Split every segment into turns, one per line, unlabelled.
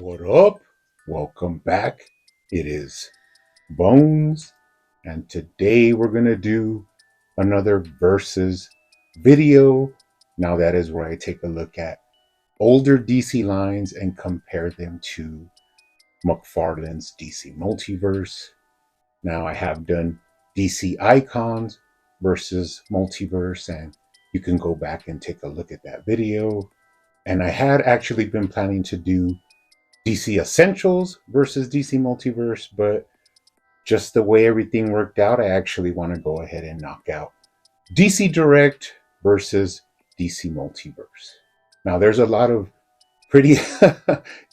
What up? Welcome back. It is Bones, and today we're going to do another versus video. Now, that is where I take a look at older DC lines and compare them to McFarlane's DC Multiverse. Now, I have done DC Icons versus Multiverse, and you can go back and take a look at that video. And I had actually been planning to do DC Essentials versus DC Multiverse, but just the way everything worked out, I actually want to go ahead and knock out DC Direct versus DC Multiverse. Now, there's a lot of pretty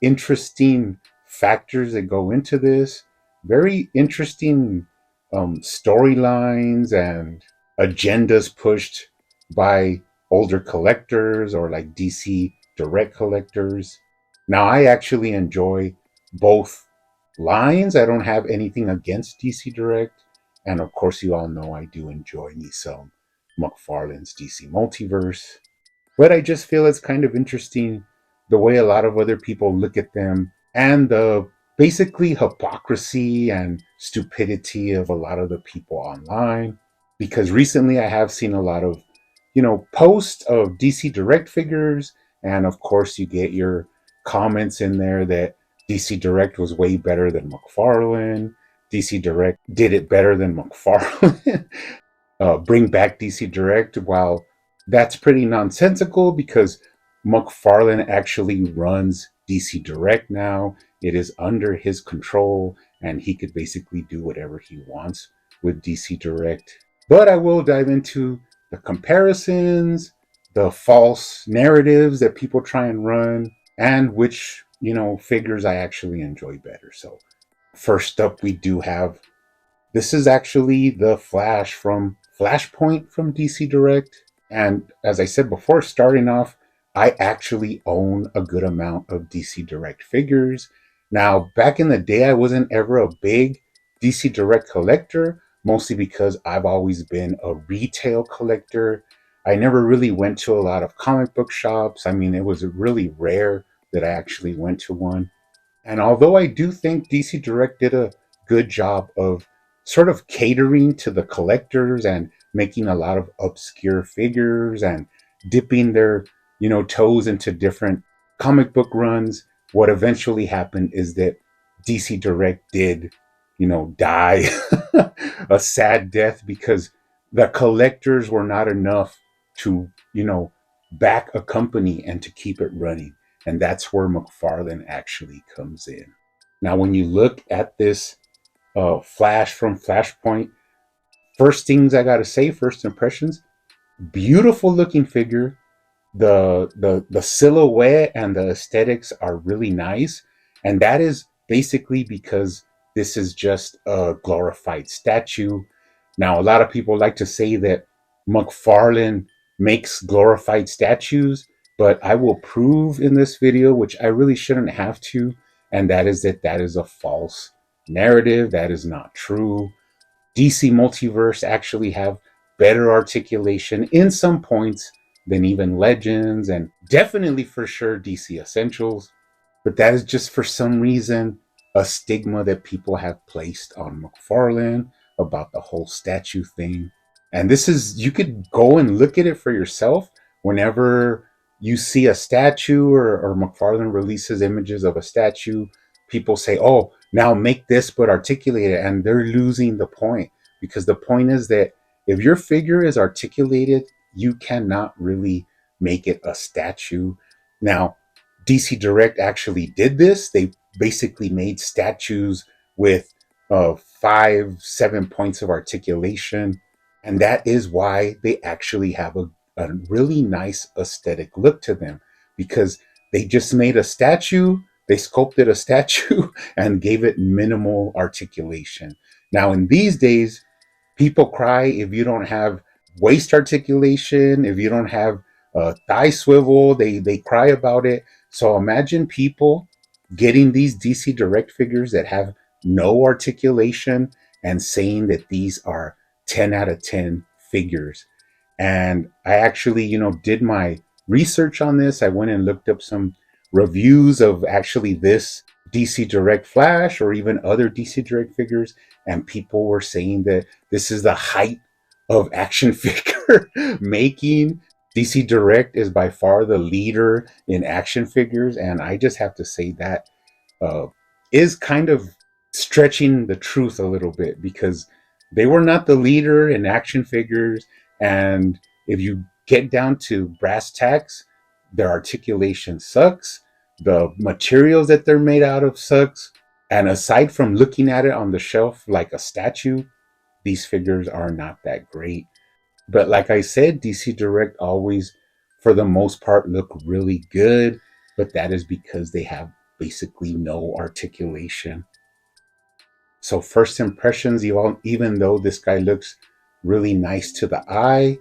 interesting factors that go into this, very interesting storylines and agendas pushed by older collectors or like DC Direct collectors. Now, I actually enjoy both lines. I don't have anything against DC Direct. And of course, you all know I do enjoy me some McFarlane's DC Multiverse. But I just feel it's kind of interesting the way a lot of other people look at them and the basically hypocrisy and stupidity of a lot of the people online. Because recently I have seen a lot of, posts of DC Direct figures. And of course, you get your comments in there that DC Direct was way better than McFarlane. DC Direct did it better than McFarlane. Bring back DC Direct. While that's pretty nonsensical because McFarlane actually runs DC Direct now. It is under his control and he could basically do whatever he wants with DC Direct. But I will dive into the comparisons, the false narratives that people try and run, and which, figures I actually enjoy better. So first up, we do have, this is actually the Flash from Flashpoint from DC Direct. And as I said before, starting off, I actually own a good amount of DC Direct figures. Now, back in the day, I wasn't ever a big DC Direct collector, mostly because I've always been a retail collector. I never really went to a lot of comic book shops. I mean, it was really rare that I actually went to one. And although I do think DC Direct did a good job of sort of catering to the collectors and making a lot of obscure figures and dipping their, toes into different comic book runs, what eventually happened is that DC Direct did, die a sad death because the collectors were not enough to, back a company and to keep it running. And that's where McFarlane actually comes in. Now, when you look at this Flash from Flashpoint, first things I got to say, first impressions, beautiful looking figure. The silhouette and the aesthetics are really nice. And that is basically because this is just a glorified statue. Now, a lot of people like to say that McFarlane makes glorified statues, but I will prove in this video, which I really shouldn't have to, and that is a false narrative. That is not true. DC Multiverse actually have better articulation in some points than even Legends, and definitely for sure DC Essentials. But that is just for some reason a stigma that people have placed on McFarlane about the whole statue thing. And this is, you could go and look at it for yourself whenever you see a statue or McFarlane releases images of a statue. People say, oh, now make this but articulate it. And they're losing the point, because the point is that if your figure is articulated, you cannot really make it a statue. Now, DC Direct actually did this. They basically made statues with 5-7 points of articulation. And that is why they actually have a really nice aesthetic look to them, because they just made a statue, they sculpted a statue and gave it minimal articulation. Now, in these days, people cry if you don't have waist articulation, if you don't have thigh swivel, they cry about it. So imagine people getting these DC Direct figures that have no articulation and saying that these are 10 out of 10 figures. And I actually, did my research on this. I went and looked up some reviews of actually this DC Direct Flash or even other DC Direct figures, and people were saying that this is the height of action figure making. DC Direct is by far the leader in action figures, and I just have to say that uh, is kind of stretching the truth a little bit, because they were not the leader in action figures. And if you get down to brass tacks, their articulation sucks. The materials that they're made out of sucks. And aside from looking at it on the shelf like a statue, these figures are not that great. But like I said, DC Direct always, for the most part, look really good. But that is because they have basically no articulation. So first impressions, even though this guy looks really nice to the eye,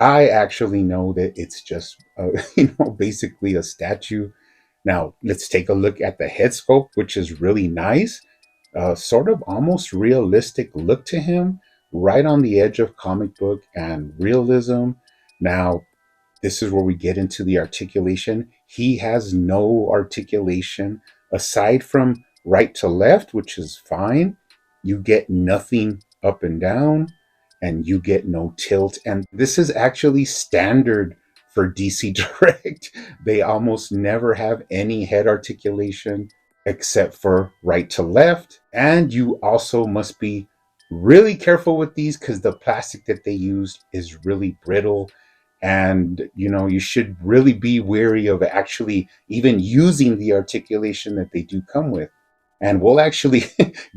I actually know that it's just, basically a statue. Now let's take a look at the head sculpt, which is really nice. Sort of almost realistic look to him, right on the edge of comic book and realism. Now, this is where we get into the articulation. He has no articulation aside from right to left, which is fine. You get nothing up and down, and you get no tilt. And this is actually standard for DC Direct. They almost never have any head articulation except for right to left. And you also must be really careful with these because the plastic that they use is really brittle. And you should really be wary of actually even using the articulation that they do come with. And we'll actually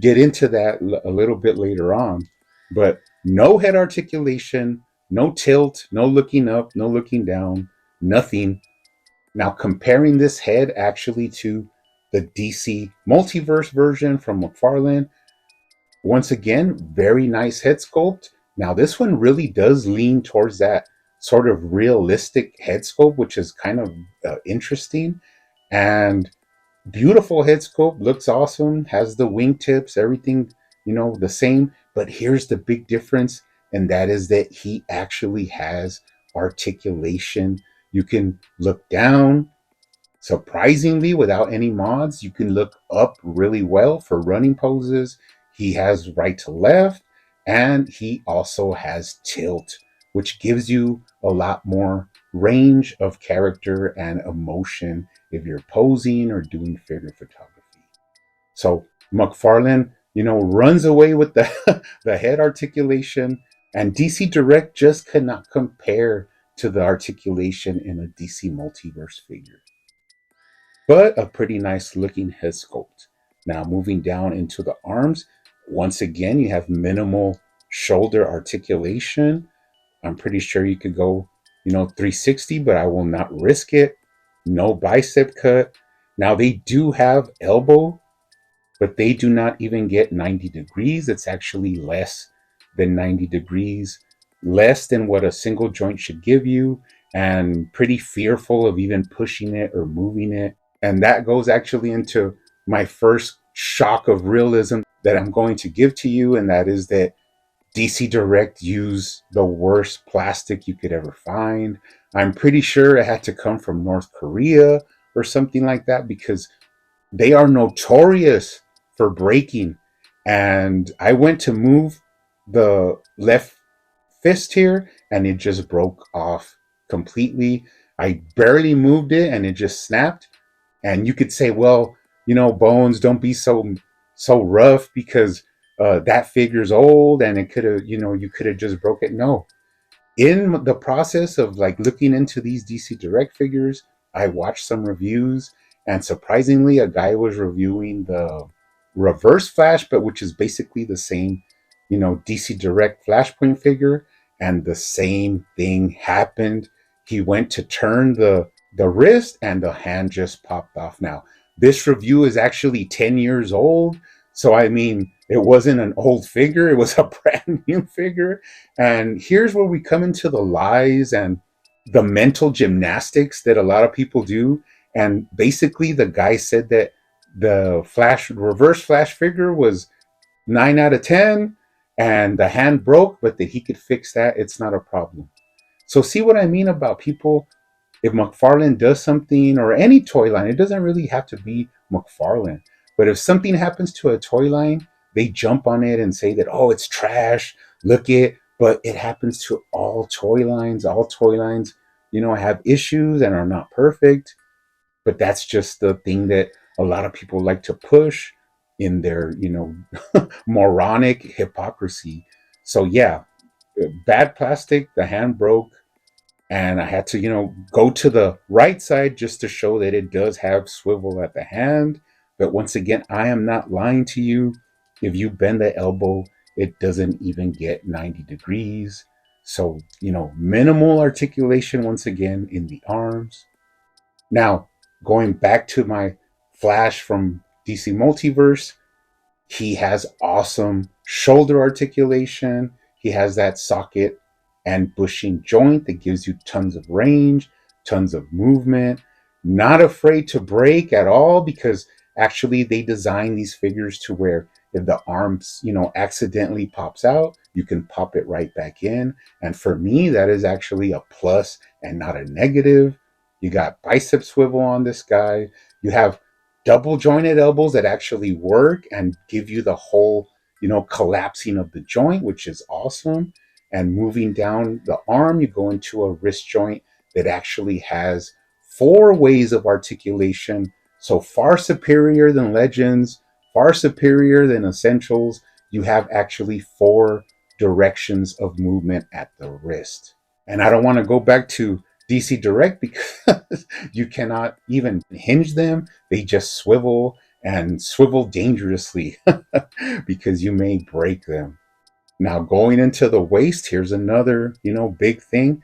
get into that a little bit later on. But no head articulation, no tilt, no looking up, no looking down, nothing. Now, comparing this head actually to the DC Multiverse version from McFarlane, once again, very nice head sculpt. Now, this one really does lean towards that sort of realistic head sculpt, which is kind of interesting. And beautiful head sculpt, looks awesome, has the wingtips, everything, the same. But here's the big difference, and that is that he actually has articulation. You can look down, surprisingly, without any mods. You can look up really well for running poses. He has right to left, and he also has tilt, which gives you a lot more range of character and emotion if you're posing or doing figure photography. So McFarlane, runs away with the the head articulation, and DC Direct just cannot compare to the articulation in a DC Multiverse figure. But a pretty nice looking head sculpt. Now moving down into the arms, once again you have minimal shoulder articulation. I'm pretty sure you could go, 360, but I will not risk it. No bicep cut. Now they do have elbow, but they do not even get 90 degrees. It's actually less than 90 degrees, less than what a single joint should give you, and pretty fearful of even pushing it or moving it. And that goes actually into my first shock of realism that I'm going to give to you, and that is that DC Direct used the worst plastic you could ever find. I'm pretty sure it had to come from North Korea or something like that, because they are notorious for breaking. And I went to move the left fist here, and it just broke off completely. I barely moved it, and it just snapped. And you could say, well, Bones, don't be so rough, because that figure's old and it could have, you could have just broke it. No, in the process of like looking into these DC Direct figures, I watched some reviews, and surprisingly, a guy was reviewing the Reverse Flash, but which is basically the same, DC Direct Flashpoint figure, and the same thing happened. He went to turn the wrist, and the hand just popped off. Now, this review is actually 10 years old, so I mean, it wasn't an old figure; it was a brand new figure. And here's where we come into the lies and the mental gymnastics that a lot of people do. And basically, the guy said that the reverse flash figure was 9 out of 10, and the hand broke, but that he could fix that. It's not a problem. So see what I mean about people if McFarlane does something, or any toy line, it doesn't really have to be McFarlane, but if something happens to a toy line, they jump on it and say that, oh, it's trash, look it. But it happens to all toy lines. All toy lines, have issues and are not perfect. But that's just the thing that a lot of people like to push in their, moronic hypocrisy. So yeah, bad plastic, the hand broke, and I had to, go to the right side just to show that it does have swivel at the hand. But once again, I am not lying to you. If you bend the elbow, it doesn't even get 90 degrees. So, minimal articulation once again in the arms. Now, going back to my Flash from DC Multiverse, he has awesome shoulder articulation. He has that socket and bushing joint that gives you tons of range, tons of movement. Not afraid to break at all, because actually they design these figures to where if the arms, accidentally pops out, you can pop it right back in. And for me, that is actually a plus and not a negative. You got bicep swivel on this guy. You have double jointed elbows that actually work and give you the whole, collapsing of the joint, which is awesome. And moving down the arm, you go into a wrist joint that actually has 4 ways of articulation. So far superior than Legends, far superior than Essentials. You have actually 4 directions of movement at the wrist. And I don't want to go back to DC Direct because you cannot even hinge them. They just swivel and swivel dangerously because you may break them. Now, going into the waist, here's another, big thing.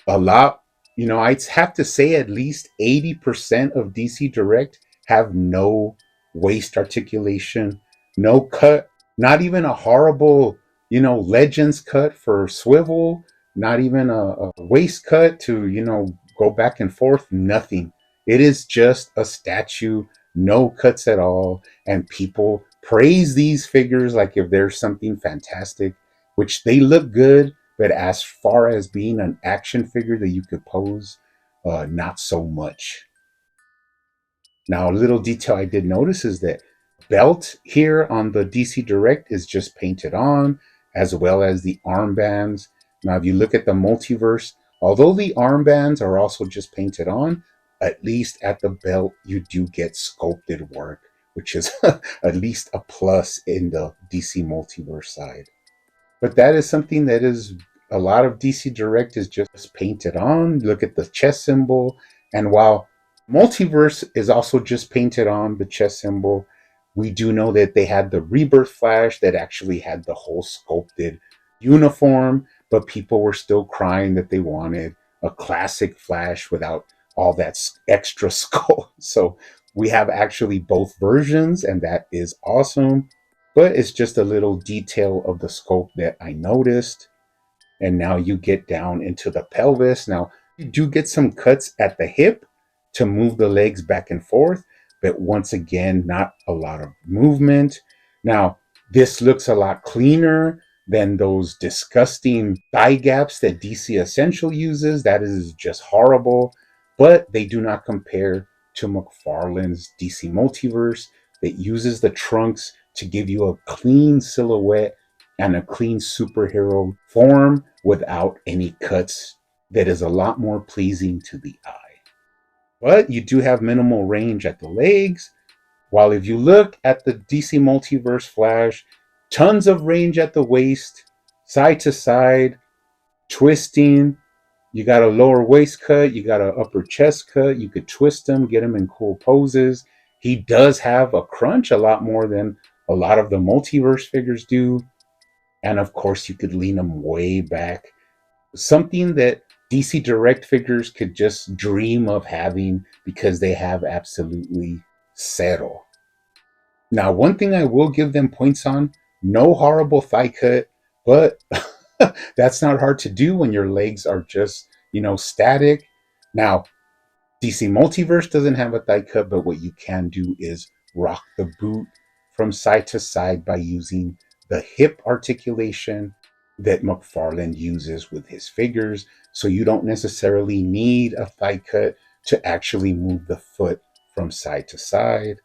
A lot, I'd have to say at least 80% of DC Direct have no waist articulation, no cut, not even a horrible, Legends cut for swivel, not even a waist cut to, go back and forth, nothing. It is just a statue, no cuts at all. And people praise these figures like if there's something fantastic, which they look good, but as far as being an action figure that you could pose, not so much. Now, a little detail I did notice is that belt here on the DC Direct is just painted on, as well as the armbands. Now, if you look at the multiverse, although the armbands are also just painted on, at least at the belt, you do get sculpted work, which is at least a plus in the DC Multiverse side. But that is something that is a lot of DC Direct is just painted on. Look at the chest symbol. And while Multiverse is also just painted on the chest symbol, we do know that they had the Rebirth Flash that actually had the whole sculpted uniform, but people were still crying that they wanted a classic Flash without all that extra skull. So we have actually both versions, and that is awesome. But it's just a little detail of the scope that I noticed. And now you get down into the pelvis. Now you do get some cuts at the hip to move the legs back and forth, but once again, not a lot of movement. Now, this looks a lot cleaner than those disgusting thigh gaps that DC Essential uses. That is just horrible, but they do not compare to McFarlane's DC Multiverse that uses the trunks to give you a clean silhouette and a clean superhero form without any cuts, that is a lot more pleasing to the eye. But you do have minimal range at the legs. While if you look at the DC Multiverse Flash, tons of range at the waist, side to side, twisting. You got a lower waist cut, you got an upper chest cut. You could twist them, get them in cool poses. He does have a crunch a lot more than a lot of the multiverse figures do. And of course, you could lean them way back. Something that DC Direct figures could just dream of having because they have absolutely zero. Now, one thing I will give them points on, no horrible thigh cut, but that's not hard to do when your legs are just, static. Now, DC Multiverse doesn't have a thigh cut, but what you can do is rock the boot from side to side by using the hip articulation. that McFarlane uses with his figures. So you don't necessarily need a thigh cut to actually move the foot from side to side.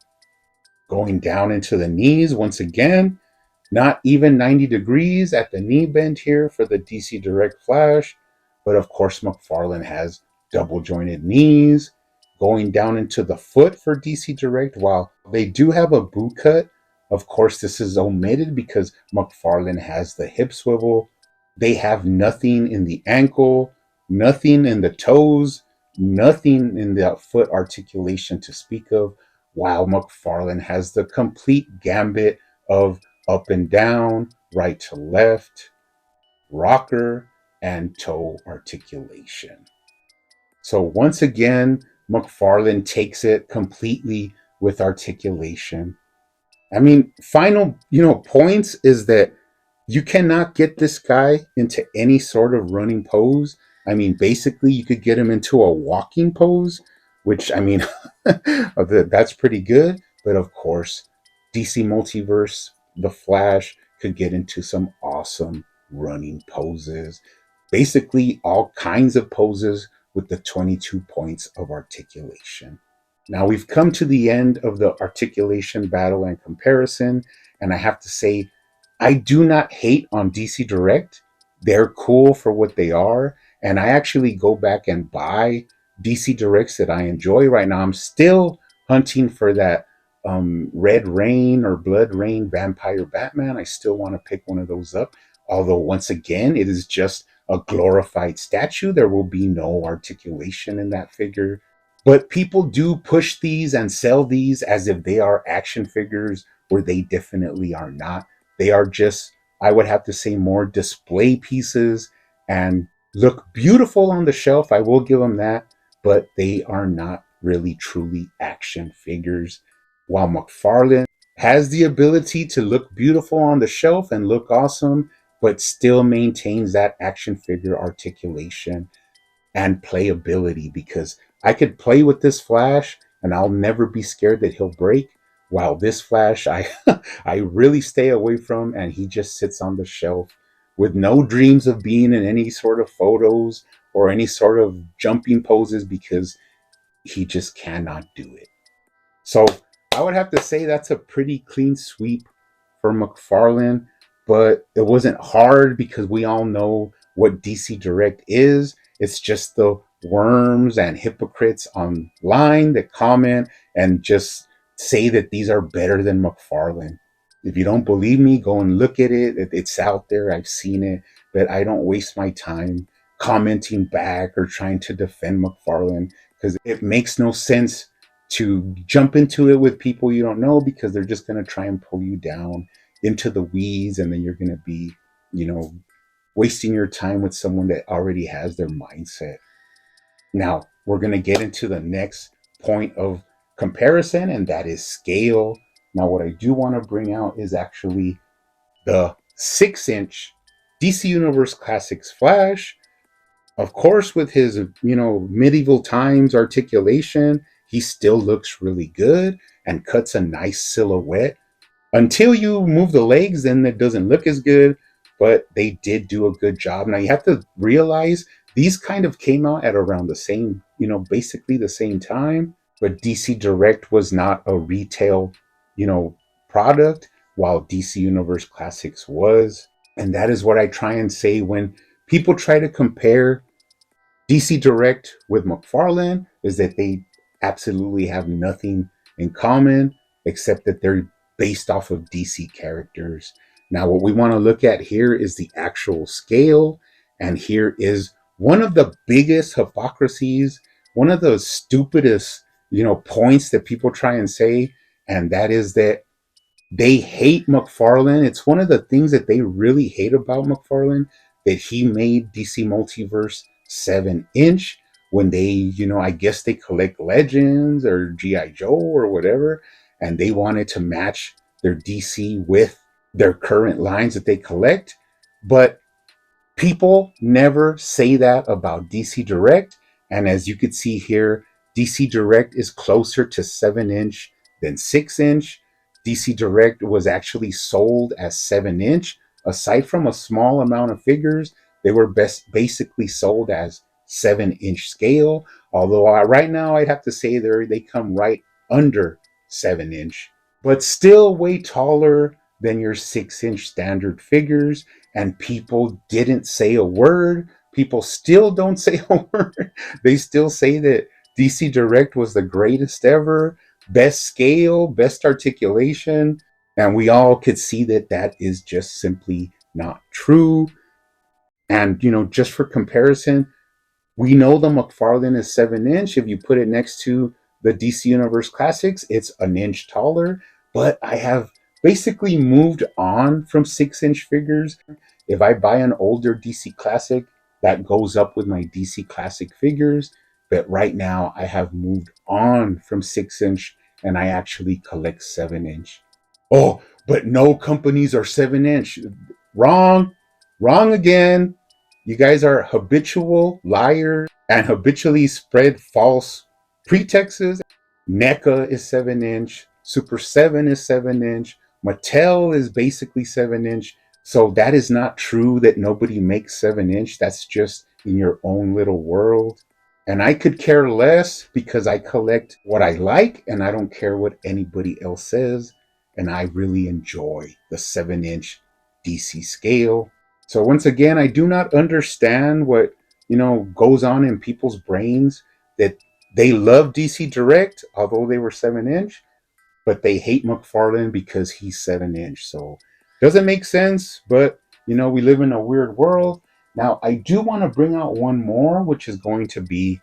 Going down into the knees, once again, not even 90 degrees at the knee bend here for the DC Direct Flash. But of course, McFarlane has double jointed knees. Going down into the foot for DC Direct, while they do have a boot cut, of course, this is omitted because McFarlane has the hip swivel. They have nothing in the ankle, nothing in the toes, nothing in the foot articulation to speak of, while McFarlane has the complete gambit of up and down, right to left, rocker, and toe articulation. So once again, McFarlane takes it completely with articulation. I mean, final, points is that you cannot get this guy into any sort of running pose. I mean, basically, you could get him into a walking pose, which, I mean, that's pretty good. But of course, DC Multiverse, The Flash, could get into some awesome running poses. Basically, all kinds of poses with the 22 points of articulation. Now we've come to the end of the articulation battle and comparison, and I have to say, I do not hate on DC Direct. They're cool for what they are, and I actually go back and buy DC Directs that I enjoy right now. I'm still hunting for that Red Rain or Blood Rain Vampire Batman. I still want to pick one of those up. Although, once again, it is just a glorified statue. There will be no articulation in that figure. But people do push these and sell these as if they are action figures, where they definitely are not. They are just, I would have to say, more display pieces and look beautiful on the shelf. I will give them that, but they are not really truly action figures. While McFarlane has the ability to look beautiful on the shelf and look awesome, but still maintains that action figure articulation and playability, because I could play with this Flash and I'll never be scared that he'll break. While this Flash, I I really stay away from, and he just sits on the shelf with no dreams of being in any sort of photos or any sort of jumping poses because he just cannot do it. So I would have to say that's a pretty clean sweep for McFarlane, but it wasn't hard because we all know what DC Direct is. It's just the worms and hypocrites online that comment and just say that these are better than McFarlane. If you don't believe me, go and look at it. It's out there. I've seen it, but I don't waste my time commenting back or trying to defend McFarlane because it makes no sense to jump into it with people you don't know, because they're just going to try and pull you down into the weeds, and then you're going to be, you know, wasting your time with someone that already has their mindset. Now, we're going to get into the next point of comparison, and that is scale. Now, what I do want to bring out is actually the 6-inch DC Universe Classics Flash. Of course, with his, medieval times articulation, he still looks really good and cuts a nice silhouette. Until you move the legs, then it doesn't look as good, but they did do a good job. Now, you have to realize these kind of came out at around the same, basically the same time, but DC Direct was not a retail, product, while DC Universe Classics was. And that is what I try and say when people try to compare DC Direct with McFarlane, is that they absolutely have nothing in common except that they're based off of DC characters. Now, what we want to look at here is the actual scale, and here is one of the biggest hypocrisies, one of the stupidest, points that people try and say, and that is that they hate McFarlane. It's one of the things that they really hate about McFarlane, that he made DC Multiverse 7-inch when they, I guess they collect Legends or G.I. Joe or whatever, and they wanted to match their DC with their current lines that they collect. But people never say that about DC Direct. And as you can see here, DC Direct is closer to 7-inch than 6-inch. DC Direct was actually sold as 7-inch, aside from a small amount of figures, they were basically sold as 7-inch scale. Although right now I'd have to say they come right under 7-inch, but still way taller than your 6-inch standard figures. And people didn't say a word. People still don't say a word. They still say that DC Direct was the greatest ever, best scale, best articulation. And we all could see that that is just simply not true. And, just for comparison, we know the McFarlane is 7-inch. If you put it next to the DC Universe Classics, it's an inch taller. But I have basically moved on from 6-inch figures. If I buy an older DC Classic, that goes up with my DC Classic figures. But right now, I have moved on from 6-inch and I actually collect 7-inch. Oh, but no companies are 7-inch. Wrong. Wrong again. You guys are habitual liars and habitually spread false pretexts. NECA is 7-inch. Super 7 is 7-inch. Mattel is basically 7-inch. So that is not true that nobody makes 7-inch. That's just in your own little world. And I could care less because I collect what I like and I don't care what anybody else says. And I really enjoy the 7-inch DC scale. So once again, I do not understand what, goes on in people's brains, that they love DC Direct, although they were 7-inch, but they hate McFarlane because he's 7-inch. So doesn't make sense, but we live in a weird world. Now, I do want to bring out one more, which is going to be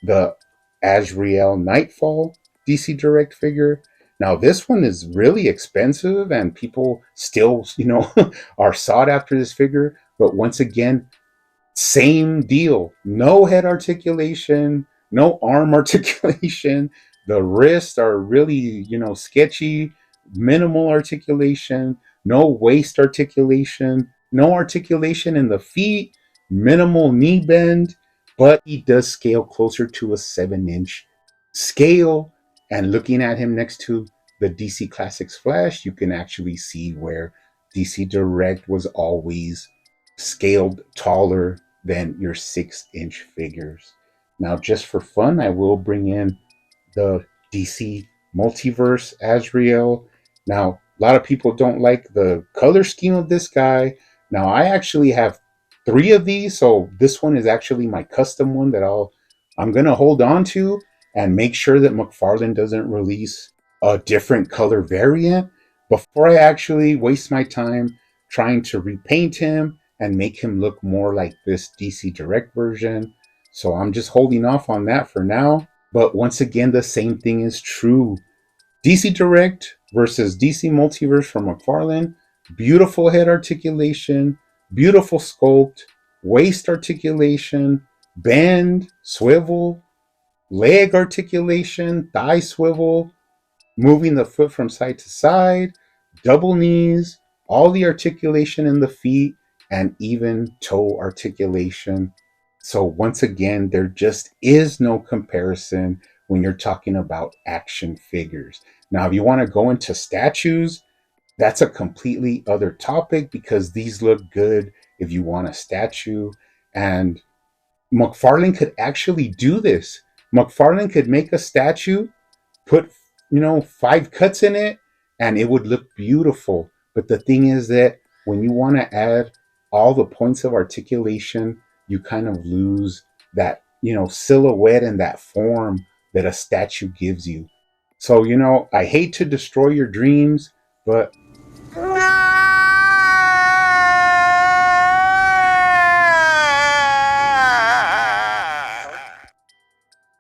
the Azrael Nightfall DC Direct figure. Now, this one is really expensive and people still, are sought after this figure. But once again, same deal. No head articulation, no arm articulation. The wrists are really, sketchy, minimal articulation, no waist articulation, no articulation in the feet, minimal knee bend, but he does scale closer to a 7-inch scale. And looking at him next to the DC Classics Flash, you can actually see where DC Direct was always scaled taller than your 6-inch figures. Now, just for fun, I will bring in the DC Multiverse Azrael. Now, a lot of people don't like the color scheme of this guy. Now, I actually have 3 of these, so this one is actually my custom one that I'm gonna hold on to and make sure that McFarlane doesn't release a different color variant before I actually waste my time trying to repaint him and make him look more like this DC Direct version. So I'm just holding off on that for now. But once again, the same thing is true. DC Direct versus DC Multiverse from McFarlane. Beautiful head articulation, beautiful sculpt, waist articulation, bend, swivel, leg articulation, thigh swivel, moving the foot from side to side, double knees, all the articulation in the feet, and even toe articulation. So once again, there just is no comparison when you're talking about action figures. Now, if you want to go into statues, that's a completely other topic because these look good if you want a statue. And McFarlane could actually do this. McFarlane could make a statue, put 5 cuts in it, and it would look beautiful. But the thing is that when you want to add all the points of articulation, you kind of lose that silhouette and that form that a statue gives you. So I hate to destroy your dreams, but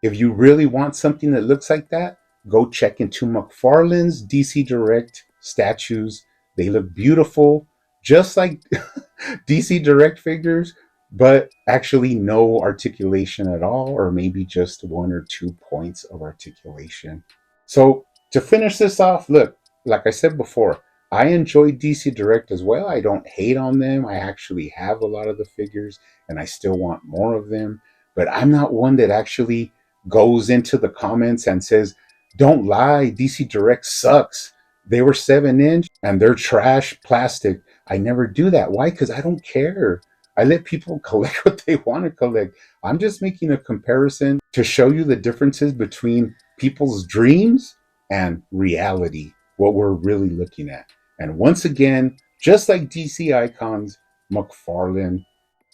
if you really want something that looks like that, go check into McFarlane's DC Direct statues. They look beautiful, just like DC Direct figures, but actually no articulation at all, or maybe just 1 or 2 points of articulation. So to finish this off, look, like I said before, I enjoy DC Direct as well. I don't hate on them. I actually have a lot of the figures and I still want more of them. But I'm not one that actually goes into the comments and says, don't lie, DC Direct sucks. They were 7-inch and they're trash plastic. I never do that. Why? Because I don't care. I let people collect what they want to collect. I'm just making a comparison to show you the differences between people's dreams and reality, what we're really looking at. And once again, just like DC Icons, McFarlane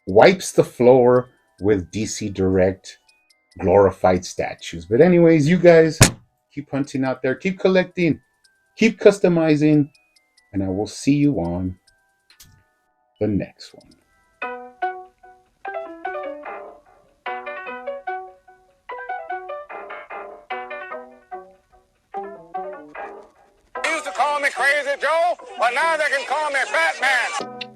wipes the floor with DC Direct glorified statues. But, anyways, you guys keep hunting out there, keep collecting, keep customizing, and I will see you on the next one.
They used to call me Crazy Joe, but now they can call me Batman.